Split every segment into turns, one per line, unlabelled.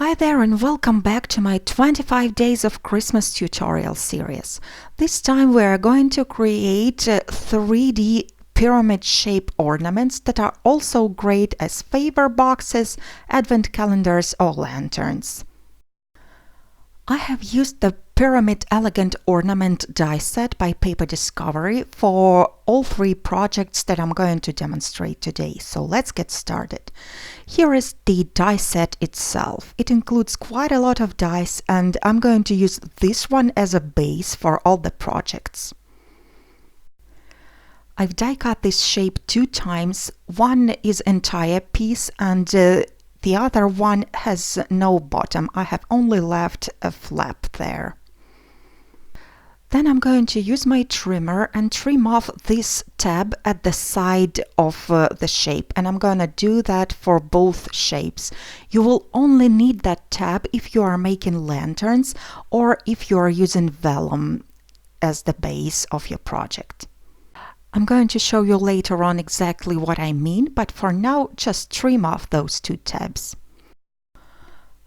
Hi there and welcome back to my 25 Days of Christmas tutorial series. This time we are going to create 3D pyramid shape ornaments that are also great as favor boxes, advent calendars or lanterns. I have used the Pyramid Elegant Ornament die set by Paper Discovery for all three projects that I'm going to demonstrate today, so let's get started. Here is the die set itself. It includes quite a lot of dies and I'm going to use this one as a base for all the projects. I've die cut this shape 2 times. One is entire piece and the other one has no bottom. I have only left a flap there. Then I'm going to use my trimmer and trim off this tab at the side of the shape, and I'm going to do that for both shapes. You will only need that tab if you are making lanterns or if you are using vellum as the base of your project. I'm going to show you later on exactly what I mean, but for now just trim off those 2 tabs.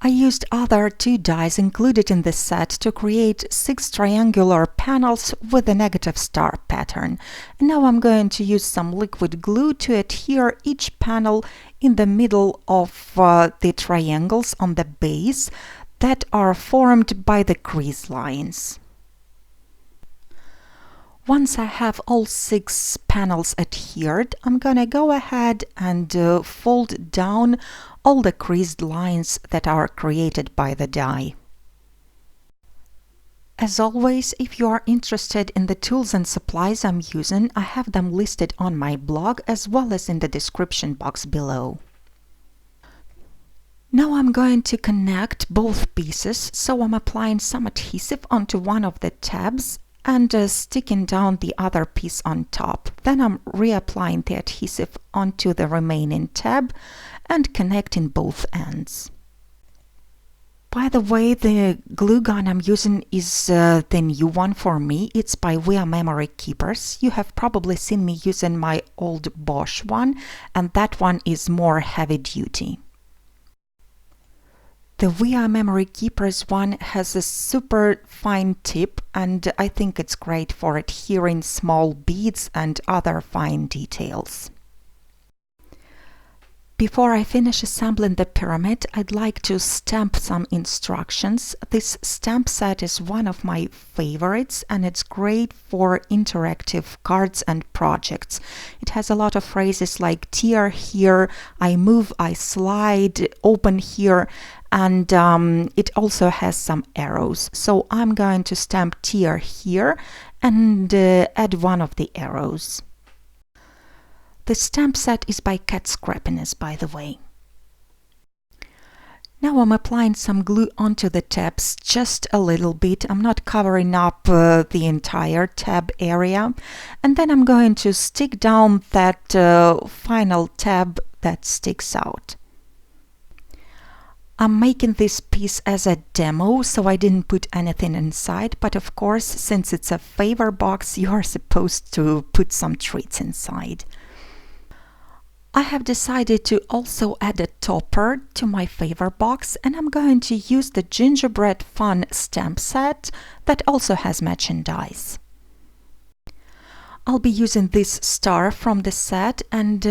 I used other 2 dies included in this set to create 6 triangular panels with a negative star pattern. And now I'm going to use some liquid glue to adhere each panel in the middle of the triangles on the base that are formed by the crease lines. Once I have all 6 panels adhered, I'm gonna go ahead and fold down all the creased lines that are created by the die. As always, if you are interested in the tools and supplies I'm using, I have them listed on my blog as well as in the description box below. Now I'm going to connect both pieces, so I'm applying some adhesive onto one of the tabs and sticking down the other piece on top. Then I'm reapplying the adhesive onto the remaining tab and connecting both ends. By the way, the glue gun I'm using is the new one for me. It's by VersaMark Keepers. You have probably seen me using my old Bosch one, and that one is more heavy duty. The VersaMark Keepers one has a super fine tip and I think it's great for adhering small beads and other fine details. Before I finish assembling the pyramid, I'd like to stamp some instructions. This stamp set is one of my favorites and it's great for interactive cards and projects. It has a lot of phrases like tear here, I move, I slide, open here, and it also has some arrows. So I'm going to stamp tear here and add one of the arrows. The stamp set is by Scrappiness, by the way. Now I'm applying some glue onto the tabs, just a little bit. I'm not covering up the entire tab area. And then I'm going to stick down that final tab that sticks out. I'm making this piece as a demo, so I didn't put anything inside, but of course, since it's a favor box, you are supposed to put some treats inside. I have decided to also add a topper to my favor box, and I'm going to use the Gingerbread Fun stamp set that also has matching dies. I'll be using this star from the set, and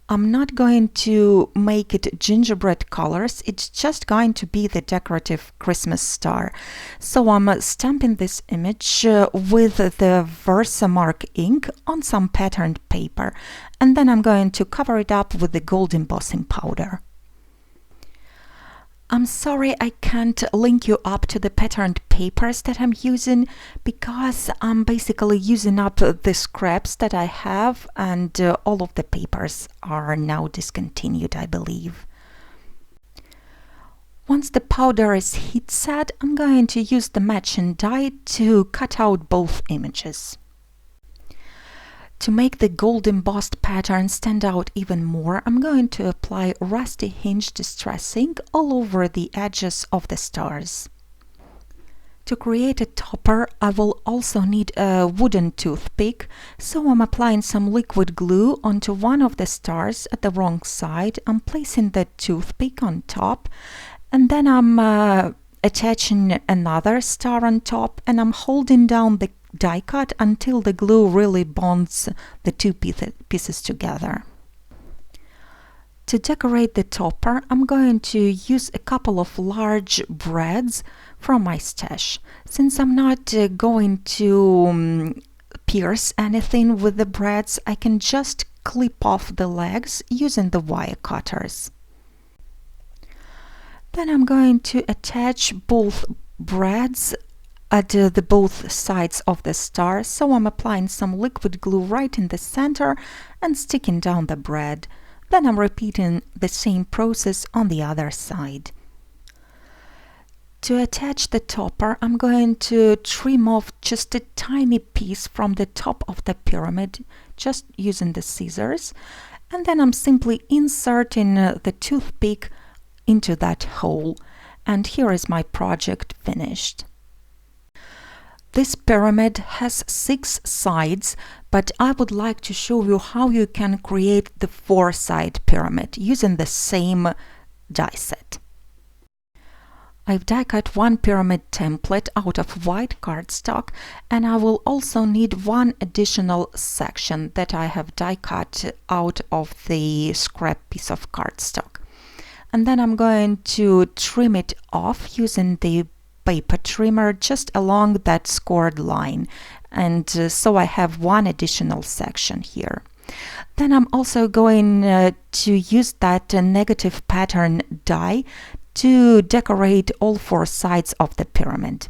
I'm not going to make it gingerbread colors, it's just going to be the decorative Christmas star. So I'm stamping this image with the VersaMark ink on some patterned paper, and then I'm going to cover it up with the gold embossing powder. I'm sorry I can't link you up to the patterned papers that I'm using because I'm basically using up the scraps that I have and all of the papers are now discontinued, I believe. Once the powder is heat set, I'm going to use the matching die to cut out both images. To make the gold embossed pattern stand out even more, I'm going to apply Rusty Hinge Distress ink all over the edges of the stars. To create a topper, I will also need a wooden toothpick, so I'm applying some liquid glue onto one of the stars at the wrong side. I'm placing the toothpick on top And then I'm attaching another star on top, and I'm holding down the die cut until the glue really bonds the two pieces together. To decorate the topper, I'm going to use a couple of large brads from my stash. Since I'm not going to pierce anything with the brads, I can just clip off the legs using the wire cutters. Then I'm going to attach both brads at the both sides of the star, so I'm applying some liquid glue right in the center and sticking down the brad. Then I'm repeating the same process on the other side. To attach the topper, I'm going to trim off just a tiny piece from the top of the pyramid, just using the scissors, and then I'm simply inserting the toothpick into that hole, and here is my project finished. This pyramid has 6 sides, but I would like to show you how you can create the 4-side pyramid using the same die set. I've die cut one pyramid template out of white cardstock, and I will also need one additional section that I have die cut out of the scrap piece of cardstock. And then I'm going to trim it off using the paper trimmer just along that scored line, and so I have one additional section here. Then I'm also going to use that negative pattern die to decorate all 4 sides of the pyramid.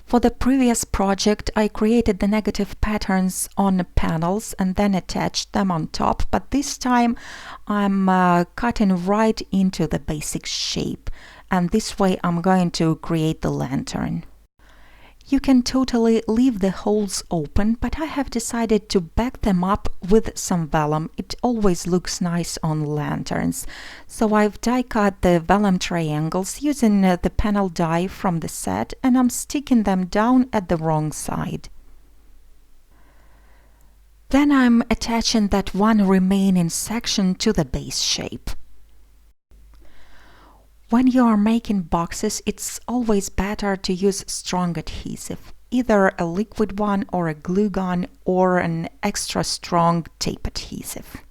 For the previous project, I created the negative patterns on panels and then attached them on top, but this time I'm cutting right into the basic shape, and this way I'm going to create the lantern. You can totally leave the holes open, but I have decided to back them up with some vellum. It always looks nice on lanterns. So I've die cut the vellum triangles using the panel die from the set, and I'm sticking them down at the wrong side. Then I'm attaching that one remaining section to the base shape. When you are making boxes, it's always better to use strong adhesive, either a liquid one or a glue gun or an extra strong tape adhesive.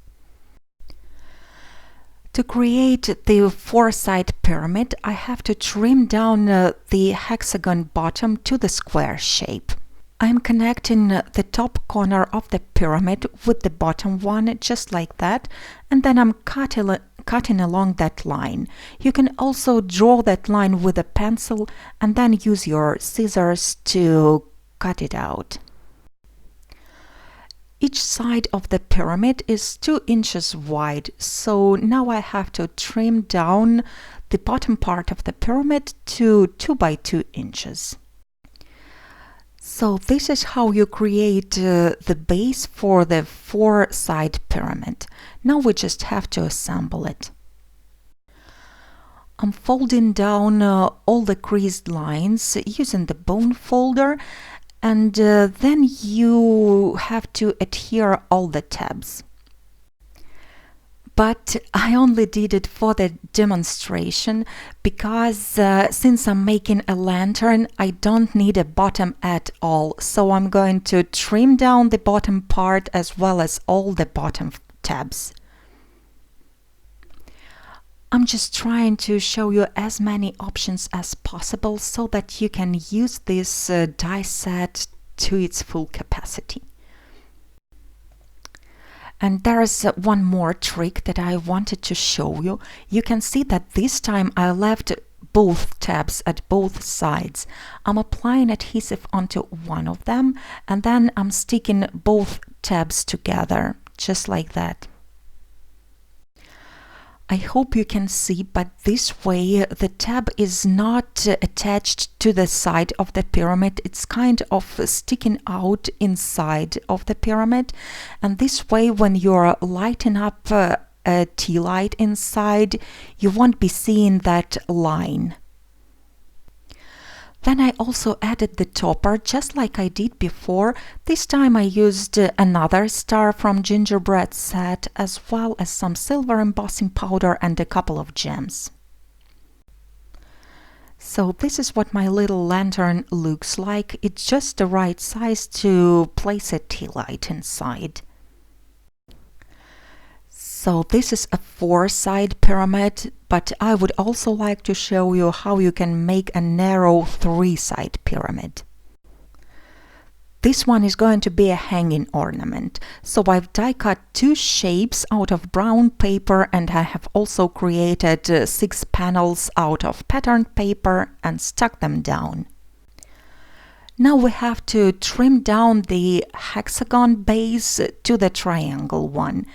To create the 4-side pyramid, I have to trim down the hexagon bottom to the square shape. I'm connecting the top corner of the pyramid with the bottom one, just like that, and then I'm cutting along that line. You can also draw that line with a pencil and then use your scissors to cut it out. Each side of the pyramid is 2 inches wide, so now I have to trim down the bottom part of the pyramid to 2 by 2 inches. So this is how you create the base for the 4-side pyramid. Now we just have to assemble it. I'm folding down all the creased lines using the bone folder, and then you have to adhere all the tabs. But I only did it for the demonstration because since I'm making a lantern, I don't need a bottom at all. So I'm going to trim down the bottom part as well as all the bottom tabs. I'm just trying to show you as many options as possible so that you can use this die set to its full capacity. And there is one more trick that I wanted to show you. You can see that this time I left both tabs at both sides. I'm applying adhesive onto one of them, and then I'm sticking both tabs together, just like that. I hope you can see, but this way the tab is not attached to the side of the pyramid. It's kind of sticking out inside of the pyramid, and this way when you're lighting up a tea light inside, you won't be seeing that line. Then I also added the topper just like I did before. This time I used another star from Gingerbread set, as well as some silver embossing powder and a couple of gems. So this is what my little lantern looks like. It's just the right size to place a tea light inside. So this is a 4-side pyramid, but I would also like to show you how you can make a narrow 3-side pyramid. This one is going to be a hanging ornament. So I've die cut 2 shapes out of brown paper, and I have also created 6 panels out of patterned paper and stuck them down. Now we have to trim down the hexagon base to the triangle one.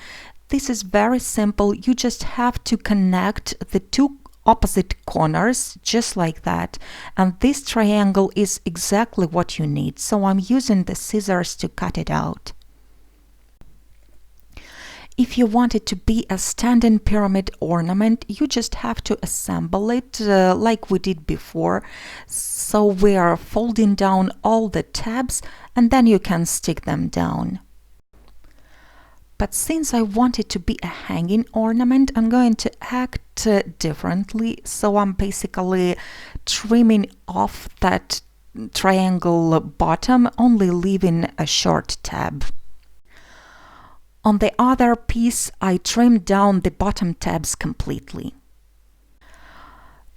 This is very simple. You just have to connect the 2 opposite corners just like that, and this triangle is exactly what you need, so I'm using the scissors to cut it out. If you want it to be a standing pyramid ornament, you just have to assemble it like we did before. So we are folding down all the tabs and then you can stick them down. But since I want it to be a hanging ornament, I'm going to act differently. So I'm basically trimming off that triangle bottom, only leaving a short tab. On the other piece, I trimmed down the bottom tabs completely.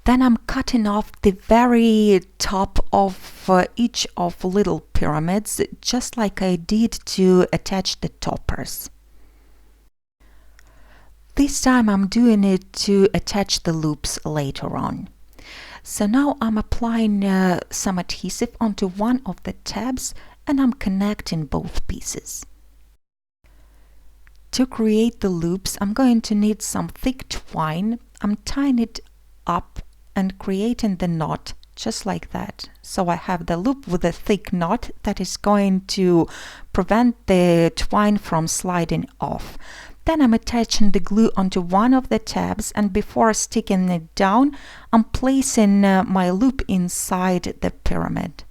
Then I'm cutting off the very top of each of little pyramids, just like I did to attach the toppers. This time I'm doing it to attach the loops later on. So now I'm applying some adhesive onto one of the tabs and I'm connecting both pieces. To create the loops, I'm going to need some thick twine. I'm tying it up and creating the knot just like that. So I have the loop with a thick knot that is going to prevent the twine from sliding off. Then I'm attaching the glue onto one of the tabs, and before sticking it down, I'm placing my loop inside the pyramid.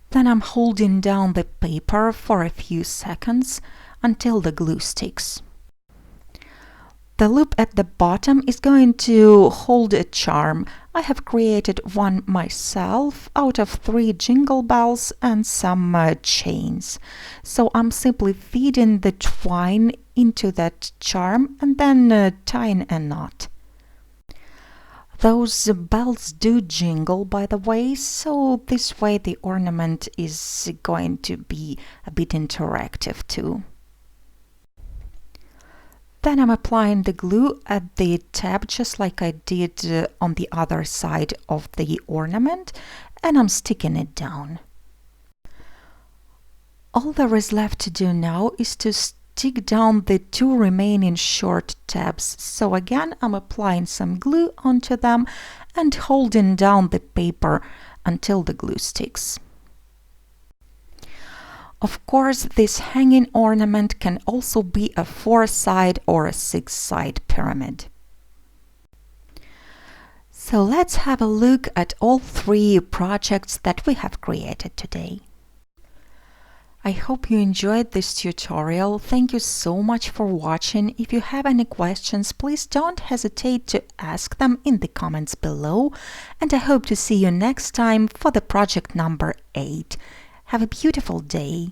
Then I'm holding down the paper for a few seconds until the glue sticks. The loop at the bottom is going to hold a charm. I have created one myself out of 3 jingle bells and some chains. So I'm simply feeding the twine into that charm and then tying a knot. Those bells do jingle, by the way, so this way the ornament is going to be a bit interactive too. Then I'm applying the glue at the tab just like I did on the other side of the ornament, and I'm sticking it down. All there is left to do now is to stick down the 2 remaining short tabs. So again, I'm applying some glue onto them and holding down the paper until the glue sticks. Of course, this hanging ornament can also be a 4-side or a 6-side pyramid. So let's have a look at all 3 projects that we have created today. I hope you enjoyed this tutorial. Thank you so much for watching. If you have any questions, please don't hesitate to ask them in the comments below. And I hope to see you next time for the project number 8. Have a beautiful day.